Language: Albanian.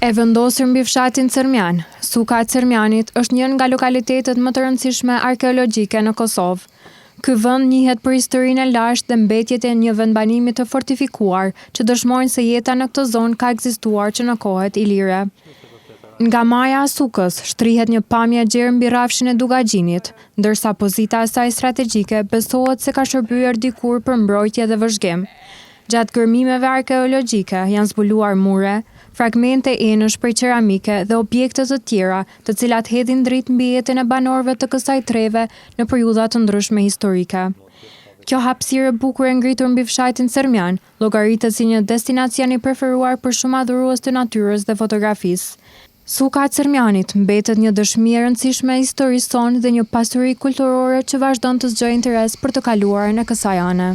E vendosur mbi fshatin Cermjan, Suka e Cermjanit është një nga lokalitetet më të rëndësishme arkeologjike në Kosovë. Ky vend njihet për historinë e lashtë dhe mbetjet e një vendbanimi të fortifikuar që dëshmojnë se jeta në këtë zonë ka ekzistuar që në kohët ilire. Nga maja e Sukës shtrihet një pamje e gjerë mbi rrafshin e Dugaxhinit, ndërsa pozita e saj strategjike besohet se ka shërbyer dikur për mbrojtje dhe vëzhgim. Gjatë gërmimeve arkeologjike janë zbuluar mure, fragmente enësh prej qeramike dhe objekte të tjera, të cilat hedhin dritë mbi jetën e banorëve të kësaj treve në periudha të ndryshme historike. Kjo hapësirë e bukur e ngritur mbi fshatin Cermjan llogaritet si një destinacion i preferuar për shumë adhurues të natyrës dhe fotografisë. Suka e Cermjanit mbetet një dëshmi e rëndësishme e historisë sonë dhe një pasuri kulturore që vazhdon të zgjojë interes për të kaluarën e kësaj ane.